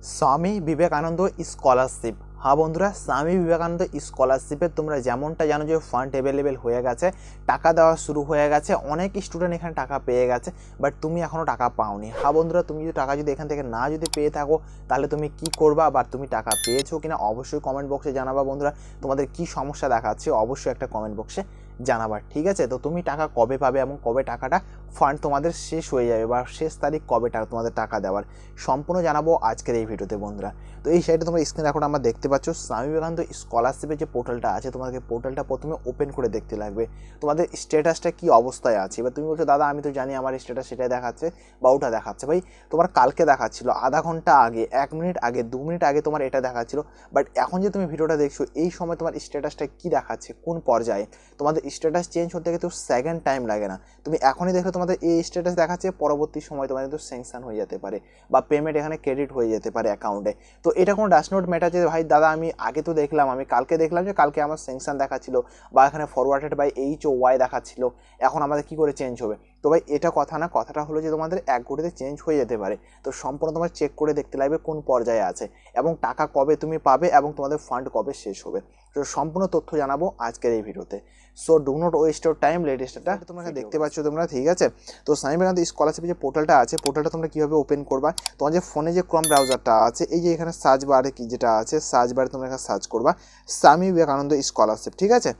Swami Vivekananda scholarship. হ্যাঁ বন্ধুরা, স্বামী বিবেকানন্দ স্কলারশিপে তোমরা যেমনটা জানো যে ফান্ড অ্যাভেলেবেল হয়ে গেছে, টাকা দেওয়া শুরু হয়ে গেছে, অনেক স্টুডেন্ট এখানে টাকা পেয়ে গেছে, বাট তুমি এখনও টাকা পাওনি। হ্যাঁ বন্ধুরা, তুমি যদি টাকা এখান থেকে না পেয়ে থাকো, তাহলে তুমি কি করবা বা তুমি টাকা পেয়েছো কিনা অবশ্যই কমেন্ট বক্সে জানাবা। বন্ধুরা, তোমাদের কি সমস্যা দেখাচ্ছে অবশ্যই একটা কমেন্ট বক্সে জানাবার, ঠিক আছে? তো তুমি টাকা কবে পাবে এবং কবে টাকাটা ফান্ড তোমাদের শেষ হয়ে যাবে বা শেষ তারিখ কবে তোমাদের টাকা দেওয়ার সম্পূর্ণ জানাবো আজকের এই ভিডিওতে বন্ধুরা। তো এই সাইডে তোমরা স্ক্রিন এখন আমরা দেখতে পাচ্ছ স্বামী বিবেকানন্দ স্কলারশিপের যে পোর্টালটা আছে, তোমাকে পোর্টালটা প্রথমে ওপেন করে দেখতে লাগবে তোমাদের স্ট্যাটাসটা কি অবস্থায় আছে। এবার তুমি বলছো দাদা আমি তো জানি আমার স্ট্যাটাস সেটাই দেখাচ্ছে বা ওটা দেখাচ্ছে। ভাই তোমার কালকে দেখাচ্ছিল, আধা ঘন্টা আগে, 1 মিনিট আগে, 2 মিনিট আগে তোমার এটা দেখাচ্ছিল, বাট এখন যে তুমি ভিডিওটা দেখছো এই সময় তোমার স্ট্যাটাসটা কি দেখাচ্ছে, কোন পর্যায়ে। তোমাদের স্ট্যাটাস চেঞ্জ হতে কিন্তু সেকেন্ড টাইম লাগে না। তুমি এখনই দেখলে তোমাদের এই স্ট্যাটাস দেখাচ্ছে, পরবর্তী সময় তোমার কিন্তু স্যাংশন হয়ে যেতে পারে বা পেমেন্ট এখানে ক্রেডিট হয়ে যেতে পারে অ্যাকাউন্টে। তো এটা কোনো ডাশনোট ম্যাটার যে ভাই দাদা আমি আগে তো দেখলাম, আমি কালকে দেখলাম যে কালকে আমার স্যাংশন দেখাচ্ছিল বা এখানে ফরওয়ার্ডেড বাই HOY দেখাচ্ছিল, এখন আমাদের কি করে চেঞ্জ হবে? তো ভাই এটা কথা না, কথাটা হলো যে তোমাদের এক ঘটিতে চেঞ্জ হয়ে যেতে পারে। তো সম্পূর্ণ তোমার চেক করে দেখতে লাগবে কোন পর্যায়ে আছে এবং টাকা কবে তুমি পাবে এবং তোমাদের ফান্ড কবে শেষ হবে। তো সম্পূর্ণ তথ্য জানাবো আজকের এই ভিডিওতে। So do not waste your time, লেটেস্টটা তোমরা দেখতে পাচ্ছ তোমরা, ঠিক আছে? তো স্বামী বিবেকানন্দ স্কলারশিপের যে পোর্টালটা আছে, পোর্টালটা তোমরা কীভাবে ওপেন করবা, তোমার যে ফোনে যে ক্রোম ব্রাউজারটা আছে, এই যে এখানে সার্চ বারে কি যেটা আছে, সার্চ বারে তোমরা এখানে সার্চ করবা স্বামী বিবেকানন্দ স্কলারশিপ, ঠিক আছে?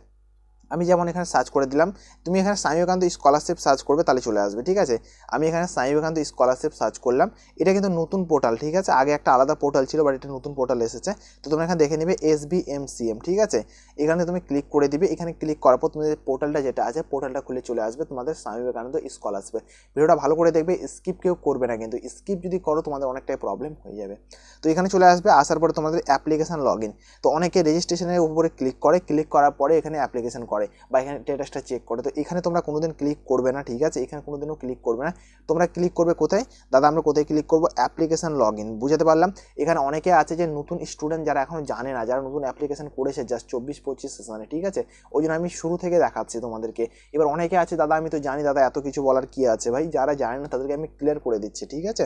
আমি যেমন এখানে সার্চ করে দিলাম, তুমি এখানে স্বামী বিবেকানন্দ স্কলারশিপ সার্চ করবে তাহলে চলে আসবে, ঠিক আছে? আমি এখানে স্বামী বিবেকানন্দ স্কলারশিপ সার্চ করলাম। এটা কিন্তু নতুন পোর্টাল, ঠিক আছে? আগে একটা আলাদা পোর্টাল ছিল, বাট এটা নতুন পোর্টাল এসেছে। তো তোমরা এখানে দেখে নেবে SBMCM, ঠিক আছে? এখানে তুমি ক্লিক করে দিবে। এখানে ক্লিক করার পর তোমাদের পোর্টালটা যেটা আছে, পোর্টালটা খুলে চলে আসবে তোমাদের স্বামী বিবেকানন্দ স্কলারশিপে। ভিডিওটা ভালো করে দেখবে, স্কিপ কেউ করবে না, কিন্তু স্কিপ যদি করো তোমাদের অনেকটাই প্রবলেম হয়ে যাবে। তো এখানে চলে আসবে, আসার পরে তোমাদের অ্যাপ্লিকেশান লগ ইন। তো অনেকে রেজিস্ট্রেশনের উপরে ক্লিক করে, ক্লিক করার পরে এখানে অ্যাপ্লিকেশন করে বা এখানে স্ট্যাটাসটা চেক করে। তো এখানে তোমরা কোনোদিন ক্লিক করবে না, ঠিক আছে? এখানে কোনোদিনও ক্লিক করবে না। তোমরা ক্লিক করবে কোথায় দাদা? আমরা কোথায় ক্লিক করবো? Application log in. বুঝতে পারলাম। এখানে অনেকে আছে যে নতুন স্টুডেন্ট, যারা এখনো জানে না, যারা নতুন অ্যাপ্লিকেশন করেছে জাস্ট 24-25 সেশনে, ঠিক আছে? ওই জন্য আমি শুরু থেকে দেখাচ্ছি তোমাদেরকে। এবার অনেকে আছে দাদা আমি তো জানি, দাদা এত কিছু বলার কি আছে? ভাই যারা জানে না তাদেরকে আমি ক্লিয়ার করে দিচ্ছি, ঠিক আছে?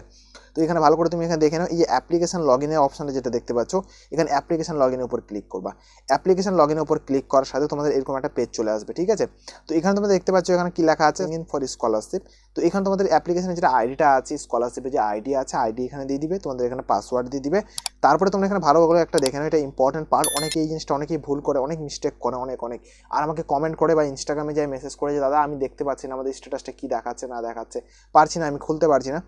তো এখানে ভালো করে তুমি এখানে দেখে নাও, এই যে অ্যাপ্লিকেশন লগ ইনের অপশনটা যেটা দেখতে পাচ্ছ, এখানে অ্যাপ্লিকেশন লগ ইনের উপর ক্লিক করবা। অ্যাপ্লিকেশন লগ ইনের উপর ক্লিক করার সাথে তোমাদের এরকম একটা পেজ চলে আসবে, ঠিক আছে? তো এখানে তোমরা দেখতে পাচ্ছ এখানে কি লেখা আছে, ইন ফর স্কলারশিপ। তো এখানে তোমাদের অ্যাপ্লিকেশনের যেটা আইডিটা আছে, স্কলারশিপের যে আইডি আছে, আইডি এখানে দিয়ে দিবে, তোমাদের এখানে পাসওয়ার্ড দিয়ে দিবে। তারপরে তোমরা এখানে ভালো করে একটা দেখে নাও, এটা ইম্পর্টেন্ট পার্ট। অনেকে এই জিনিসটা অনেকেই ভুল করে, অনেক মিস্টেক করে, অনেক আর আমাকে কমেন্ট করে বা ইনস্টাগ্রামে যাই মেসেজ করে যে দাদা আমি দেখতে পাচ্ছি না আমাদের স্ট্যাটাসটা কি দেখাচ্ছে না দেখাচ্ছে, পারছি না, আমি খুলতে পারছি না।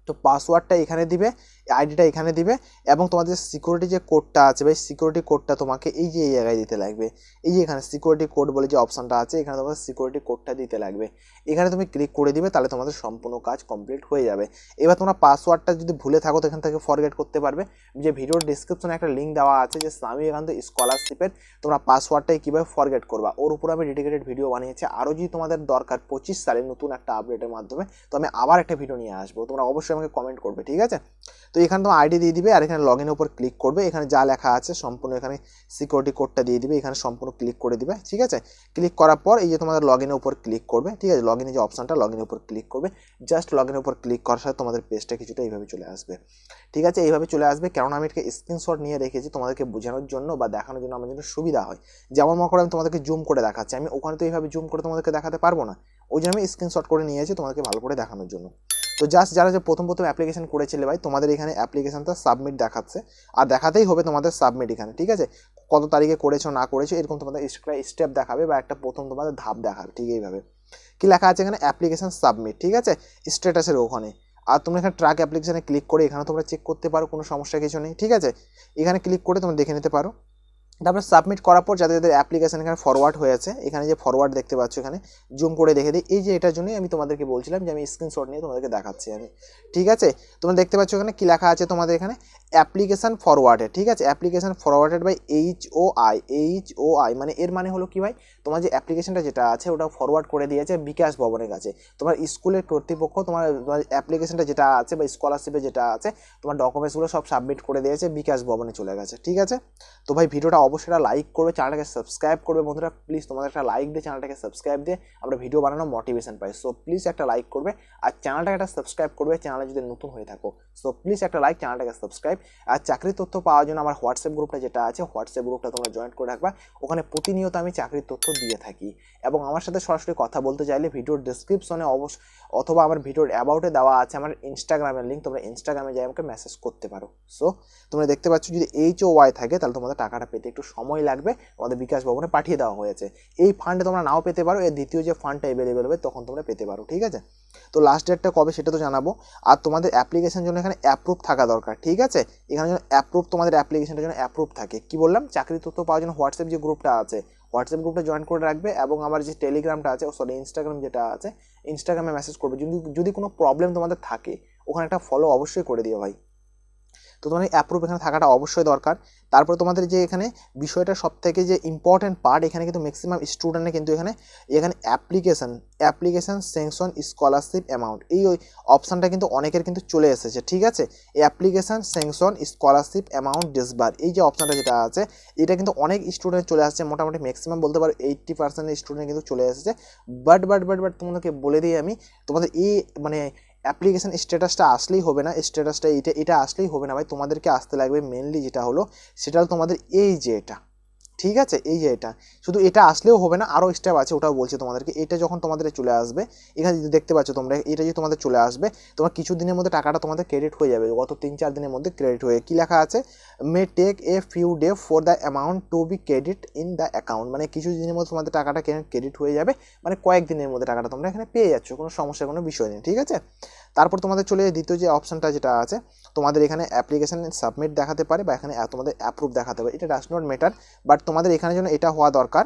তো পাসওয়ার্ডটা এখানে দিবে, আইডিটা এখানে দিবে এবং তোমাদের সিকিউরিটি যে কোডটা আছে, ভাই সিকিউরিটি কোডটা তোমাকে এই যে এই জায়গায় দিতে লাগবে। এই যে এখানে সিকিউরিটি কোড বলে যে অপশনটা আছে, এখানে তোমাদের সিকিউরিটি কোডটা দিতে লাগবে। এখানে তুমি ক্লিক করে দিবে, তাহলে তোমাদের সম্পূর্ণ কাজ কমপ্লিট হয়ে যাবে। এবার তোমরা পাসওয়ার্ডটা যদি ভুলে থাকো তো এখান থেকে ফরগেট করতে পারবে। যে ভিডিওর ডিসক্রিপশনে একটা লিঙ্ক দেওয়া আছে যে স্বামী বিবেকানন্দ স্কলারশিপের, তোমরা পাসওয়ার্ডটাই কীভাবে ফরগেট করবা ওর উপর আমি ডেডিকেটেড ভিডিও বানিয়েছি। আরও যদি তোমাদের দরকার 25 সালের নতুন একটা আপডেটের মাধ্যমে, তো আমি আবার একটা ভিডিও নিয়ে আসবো, তোমরা অবশ্যই আমাকে কমেন্ট করবে, ঠিক আছে? তো এখানে তোমার আইডি দিয়ে দিবে আর এখানে লগ ইনের উপর ক্লিক করবে। এখানে যা লেখা আছে সম্পূর্ণ এখানে সিকিউরিটি কোডটা দিয়ে দিবে, এখানে সম্পূর্ণ ক্লিক করে দিবে, ঠিক আছে? ক্লিক করার পর এই যে তোমাদের লগ ইনের উপর ক্লিক করবে, ঠিক আছে? লগ ইনের যে অপশনটা, লগ ইনের উপর ক্লিক করবে। জাস্ট লগ ইনের উপর ক্লিক করার সাথে তোমাদের পেজটা কিছুটা এইভাবে চলে আসবে, ঠিক আছে? এইভাবে চলে আসবে, কারণ আমি এটাকে স্ক্রিনশট নিয়ে রেখেছি তোমাদেরকে বোঝানোর জন্য বা দেখানোর জন্য, আমার জন্য সুবিধা হয়। যেমন মনে করো আমি তোমাদেরকে জুম করে দেখাচ্ছি, আমি ওখানে তো এইভাবে জুম করে তোমাদেরকে দেখাতে পারবো না, ওই জন্য আমি স্ক্রিনশট করে নিয়েছি তোমাদেরকে ভালো করে দেখানোর জন্য। তো জাস্ট যারা যে প্রথম অ্যাপ্লিকেশন করেছিলে ভাই, তোমাদের এখানে অ্যাপ্লিকেশনটা সাবমিট দেখাচ্ছে আর দেখাতেই হবে তোমাদের সাবমিট এখানে, ঠিক আছে? কত তারিখে করেছো না করেছো এরকম তোমাদের স্টেপ দেখাবে বা একটা প্রথম তোমাদের ধাপ দেখাবে, ঠিক এইভাবে। কি লেখা আছে এখানে? অ্যাপ্লিকেশন সাবমিট, ঠিক আছে? স্ট্যাটাসের ওখানে। আর তোমরা এখানে ট্র্যাক অ্যাপ্লিকেশনে ক্লিক করে এখানে তোমরা চেক করতে পারো, কোনো সমস্যা কিছু নেই, ঠিক আছে? এখানে ক্লিক করে তোমরা দেখে নিতে পারো। তারপরে সাবমিট করার পর যাদের যাদের অ্যাপ্লিকেশন এখানে ফরওয়ার্ড হয়েছে, এখানে যে ফরওয়ার্ড দেখতে পাচ্ছ, এখানে জুম করে দেখে দিই। এই যে এটার জন্যই আমি তোমাদেরকে বলছিলাম যে আমি স্ক্রিনশট নিয়ে তোমাদেরকে দেখাচ্ছি আমি, ঠিক আছে? তোমরা দেখতে পাচ্ছ এখানে কি লেখা আছে তোমাদের এখানে অ্যাপ্লিকেশন ফরওয়ার্ডেড, ঠিক আছে? অ্যাপ্লিকেশন ফরওয়ার্ডেড বাই HOI মানে এর মানে হলো কি ভাই, তোমার যে অ্যাপ্লিকেশনটা যেটা আছে ওটা ফরওয়ার্ড করে দিয়েছে বিকাশ ভবনের কাছে। তোমার স্কুলের কর্তৃপক্ষ তোমার অ্যাপ্লিকেশনটা যেটা আছে বা স্কলারশিপে যেটা আছে, তোমার ডকুমেন্টসগুলো সব সাবমিট করে দিয়েছে, বিকাশ ভবনে চলে গেছে, ঠিক আছে? তো ভাই ভিডিওটা অবশ্যই একটা লাইক করবে, চ্যানেলটাকে সাবস্ক্রাইব করবে বন্ধুরা, প্লিজ তোমাদের একটা লাইক দিয়ে চ্যানেলটাকে সাবস্ক্রাইব দিয়ে আমরা ভিডিও বানানোর মোটিভেশন পাই। সো প্লিজ একটা লাইক করবে আর চ্যানেলটাকে একটা সাবস্ক্রাইব করবে চ্যানেলে যদি নতুন হয়ে থাকো। সো প্লিজ একটা লাইক, চ্যানেলটাকে সাবস্ক্রাইব সাবস্ক্রাইব। আর চাকরির তথ্য পাওয়ার জন্য আমার হোয়াটসঅ্যাপ গ্রুপটা যেটা আছে, হোয়াটসঅ্যাপ গ্রুপটা তোমরা জয়েন করে রাখবা। ওখানে প্রতিনিয়ত আমি চাকরির তথ্য দিয়ে থাকি। এবং আমার সাথে সরাসরি কথা বলতে চাইলে ভিডিওর ডেসক্রিপশনে অথবা আমার ভিডিওর অ্যাবাউটে দেওয়া আছে আমার ইনস্টাগ্রামের লিঙ্ক, তোমরা ইনস্টাগ্রামে যাই আমাকে মেসেজ করতে পারো। সো তোমরা দেখতে পাচ্ছ যদি HOY থাকে তাহলে তোমাদের টাকাটা পেতে একটু সময় লাগবে, আমাদের বিকাশ ভবনে পাঠিয়ে দেওয়া হয়েছে। এই ফান্ডে তোমরা নাও পেতে পারো, এর দ্বিতীয় যে ফান্ডটা অ্যাভেলেবেল হবে তখন তোমরা পেতে পারো, ঠিক আছে। তো লাস্ট ডেটটা কবে সেটা তো জানাবো। আর তোমাদের অ্যাপ্লিকেশন জন্য এখানে অ্যাপ্রুভ থাকা দরকার, ঠিক আছে। এখানে যেন অ্যাপ্রুভ, তোমাদের অ্যাপ্লিকেশনটার জন্য অ্যাপ্রুভ থাকে। কি বললাম, চাকরি তথ্য পাওয়ার জন্য হোয়াটসঅ্যাপ যে গ্রুপটা আছে, হোয়াটসঅ্যাপ গ্রুপটা জয়েন করে রাখবে। এবং আমার যে টেলিগ্রামটা আছে, ইনস্টাগ্রাম যেটা আছে, ইনস্টাগ্রামে মেসেজ করবে। যদি কোনো প্রবলেম তোমাদের থাকে ওখানে একটা ফলো অবশ্যই করে দিও ভাই। তো তোমাদের অ্যাপ্রুভ এখানে থাকাটা অবশ্যই দরকার। তারপর তোমাদের যে এখানে বিষয়টা সবথেকে যে ইম্পর্টেন্ট পার্ট, এখানে কিন্তু ম্যাক্সিমাম স্টুডেন্টে কিন্তু এখানে অ্যাপ্লিকেশন স্যাংশন স্কলারশিপ অ্যামাউন্ট, এই অপশানটা কিন্তু অনেকের কিন্তু চলে এসেছে, ঠিক আছে। এই অ্যাপ্লিকেশন স্যাংশন স্কলারশিপ অ্যামাউন্ট ডিসবার, এই যে অপশানটা যেটা আছে এটা কিন্তু অনেক স্টুডেন্ট চলে আসছে, মোটামুটি ম্যাক্সিমাম বলতে পারো 80% স্টুডেন্ট কিন্তু চলে এসেছে। বাট তোমাদেরকে বলে দিই আমি, তোমাদের এই মানে অ্যাপ্লিকেশন স্ট্যাটাসটা আসলেই হবে না, স্ট্যাটাসটা এটা আসলেই হবে না ভাই। তোমাদেরকে আসতে লাগবে মেনলি যেটা হলো সেটা হলো তোমাদের এই যে এটা, ঠিক আছে, এই যে এটা, শুধু এটা আসলেও হবে না, আরও স্টেপ আছে, ওটাও বলছি তোমাদেরকে। এটা যখন তোমাদের চলে আসবে, এখানে যদি দেখতে পাচ্ছ তোমরা, এটা যদি তোমাদের চলে আসবে, তোমার কিছু দিনের মধ্যে টাকাটা তোমাদের ক্রেডিট হয়ে যাবে, গত 3-4 দিনের মধ্যে ক্রেডিট হয়ে। কি লেখা আছে, may take a few day for the amount to be credit in the account, মানে কিছু দিনের মধ্যে তোমাদের টাকাটা ক্রেডিট হয়ে যাবে, মানে কয়েকদিনের মধ্যে টাকাটা তোমরা এখানে পেয়ে যাচ্ছ, কোনো সমস্যার কোনো বিষয় নেই, ঠিক আছে। তারপর তোমাদের চলে দ্বিতীয় যে অপশানটা যেটা আছে, তোমাদের এখানে অ্যাপ্লিকেশন সাবমিট দেখাতে পারে বা এখানে তোমাদের অ্যাপ্রুভ দেখাতে পারে, এটা ডাজ নট ম্যাটার। বাট তোমাদের এখানে যেন এটা হওয়া দরকার,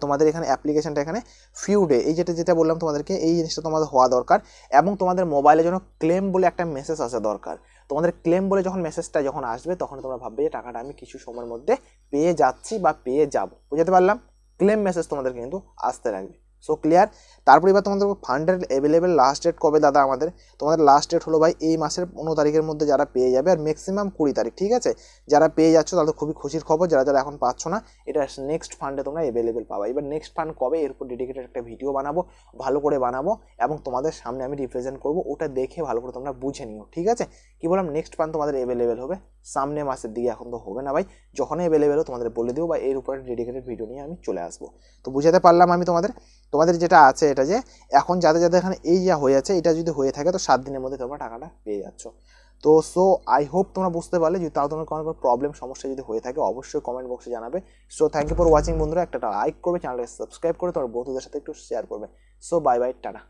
তোমাদের এখানে অ্যাপ্লিকেশনটা এখানে ফিউ ডে, এই যেটা বললাম তোমাদেরকে, এই জিনিসটা তোমাদের হওয়া দরকার। এবং তোমাদের মোবাইলে যেন ক্লেম বলে একটা মেসেজ আসা দরকার। তোমাদের ক্লেম বলে মেসেজটা যখন আসবে তখন তোমরা ভাববে যে টাকাটা আমি কিছু সময়ের মধ্যে পেয়ে যাচ্ছি বা পেয়ে যাব, বুঝতে পারলাম। ক্লেম মেসেজ তোমাদের কিন্তু আসতে লাগবে। So clear. তারপর এবার তোমাদের ফান্ডের অ্যাভেলেবেল লাস্ট ডেট কবে দাদা আমাদের, তোমাদের লাস্ট ডেট হলো ভাই এই মাসের 15 তারিখের মধ্যে যারা পেয়ে যাবে, আর ম্যাক্সিমাম 20 তারিখ, ঠিক আছে। যারা পেয়ে যাচ্ছ তাদের খুবই খুশির খবর, যারা এখন পাচ্ছ না এটা নেক্সট ফান্ডে তোমরা অ্যাভেলেবেল পাবা। এবার নেক্সট ফান্ড কবে এর উপর ডেডিকেটেড একটা ভিডিও বানাবো, ভালো করে বানাবো এবং তোমাদের সামনে আমি রিপ্রেজেন্ট করবো, ওটা দেখে ভালো করে তোমরা বুঝে নিও, ঠিক আছে। কি বললাম, নেক্সট ফান্ড তোমাদের অ্যাভেলেবেল হবে সামনে মাসের দিকে, এখন তো হবে না ভাই, যখনই অ্যাভেলেবেল হবে তোমাদের বলে দিও, বা এর উপরে ডেডিকেটেড ভিডিও নিয়ে আমি চলে আসবো। তো বুঝাতে পারলাম আমি তোমাদের যেটা আছে এটা যে এখন যাদের এখানে এই যা হয়ে আছে, এটা যদি হয়ে থাকে তো 7 দিনের মধ্যে তোমরা টাকাটা পেয়ে যাচ্ছ। তো সো আই হোপ তোমরা বুঝতে পারলে। যদি তাও তোমার কোনো প্রবলেম সমস্যা যদি হয়ে থাকে অবশ্যই কমেন্ট বক্সে জানাবে। So thank you for watching বন্ধুরা, একটা লাইক করবে, চ্যানেলটাকে সাবস্ক্রাইব করে তোমার বন্ধুদের সাথে একটু শেয়ার করবে। So bye bye, tata.